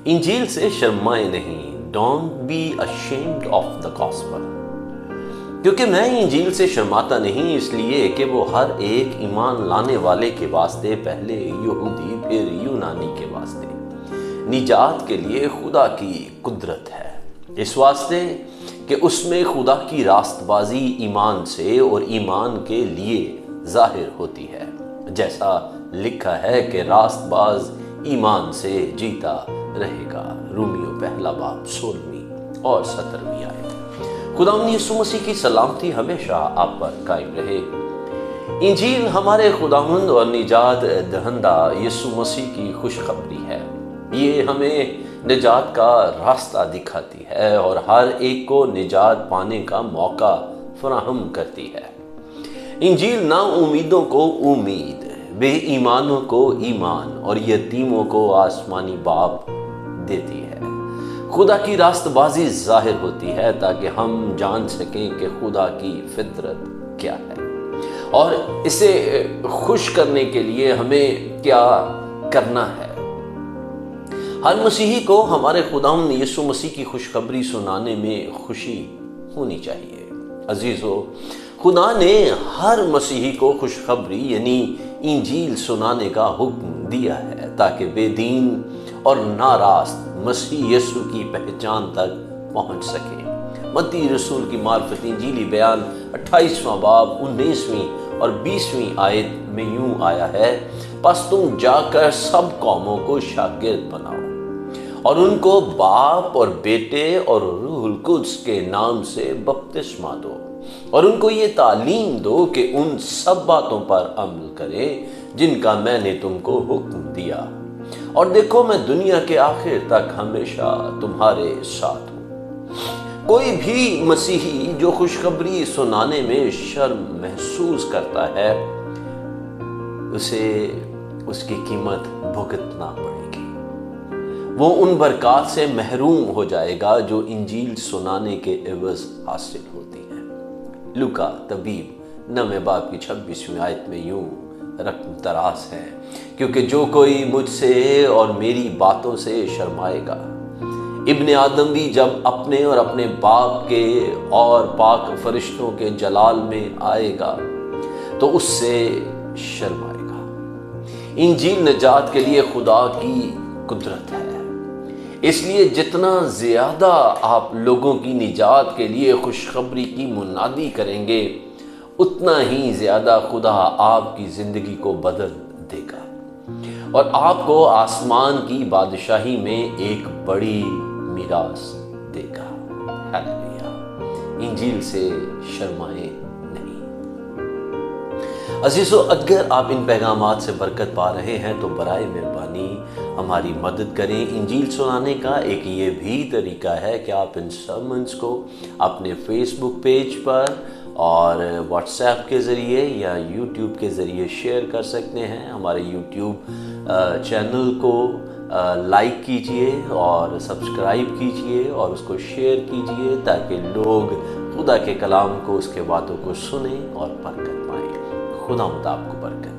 انجیل سے شرمائے نہیں. Don't be ashamed of the gospel. کیونکہ میں انجیل سے شرماتا نہیں، اس لیے کہ وہ ہر ایک ایمان لانے والے کے واسطے، پہلے یہودی پھر یونانی کے واسطے، نجات کے لیے خدا کی قدرت ہے، اس واسطے کہ اس میں خدا کی راست بازی ایمان سے اور ایمان کے لیے ظاہر ہوتی ہے، جیسا لکھا ہے کہ راست باز ایمان سے جیتا رہے گا. رومیو پہلا باب 16 اور 17 آیت. خداوند یسوع مسیح کی سلامتی ہمیشہ آپ پر قائم رہے. انجیل ہمارے خداوند اور نجات دہندہ یسوع مسیح کی خوشخبری ہے. یہ ہمیں نجات کا راستہ دکھاتی ہے اور ہر ایک کو نجات پانے کا موقع فراہم کرتی ہے. انجیل نا امیدوں کو امید، بے ایمانوں کو ایمان اور یتیموں کو آسمانی باپ دیتی ہے. خدا کی راست بازی ظاہر ہوتی ہے تاکہ ہم جان سکیں کہ خدا کی فطرت کیا ہے اور اسے خوش کرنے کے لیے ہمیں کیا کرنا ہے. ہر مسیحی کو ہمارے خداوند یسوع مسیح کی خوشخبری سنانے میں خوشی ہونی چاہیے. عزیزو، خدا نے ہر مسیحی کو خوشخبری یعنی انجیل سنانے کا حکم دیا ہے تاکہ بے دین اور ناراست مسیح یسوع کی پہچان تک پہنچ سکے. متی رسول کی معرفت انجیلی بیان 28واں باب 19ویں اور 20ویں آیت میں یوں آیا ہے، پس تم جا کر سب قوموں کو شاگرد بناؤ اور ان کو باپ اور بیٹے اور روح القدس کے نام سے بپتسمہ دو اور ان کو یہ تعلیم دو کہ ان سب باتوں پر عمل کریں جن کا میں نے تم کو حکم دیا، اور دیکھو میں دنیا کے آخر تک ہمیشہ تمہارے ساتھ ہوں. کوئی بھی مسیحی جو خوشخبری سنانے میں شرم محسوس کرتا ہے، اسے اس کی قیمت بھگتنا پڑے گی. وہ ان برکات سے محروم ہو جائے گا جو انجیل سنانے کے عوض حاصل ہوتی ہیں. لوکا طبیب 9 باب کی 26ویں آیت میں یوں رقم تراس ہے، کیونکہ جو کوئی مجھ سے اور میری باتوں سے شرمائے گا، ابن آدم بھی جب اپنے اور اپنے باپ کے اور پاک فرشتوں کے جلال میں آئے گا تو اس سے شرمائے گا. انجیل نجات کے لیے خدا کی قدرت ہے، اس لیے جتنا زیادہ آپ لوگوں کی نجات کے لیے خوشخبری کی منادی کریں گے، اتنا ہی زیادہ خدا آپ کی زندگی کو بدل دے گا اور آپ کو آسمان کی بادشاہی میں ایک بڑی میراث دے گا. ہلیلویا. انجیل سے شرمائے نہیں. عزیزو، اگر آپ ان پیغامات سے برکت پا رہے ہیں تو برائے مہربانی ہماری مدد کریں. انجیل سنانے کا ایک یہ بھی طریقہ ہے کہ آپ ان سرمنز کو اپنے فیس بک پیج پر اور واٹس ایپ کے ذریعے یا یوٹیوب کے ذریعے شیئر کر سکتے ہیں. ہمارے یوٹیوب چینل کو لائک کیجئے اور سبسکرائب کیجئے اور اس کو شیئر کیجئے تاکہ لوگ خدا کے کلام کو، اس کے باتوں کو سنیں اور برکت پائیں. خدا آپ کو برکت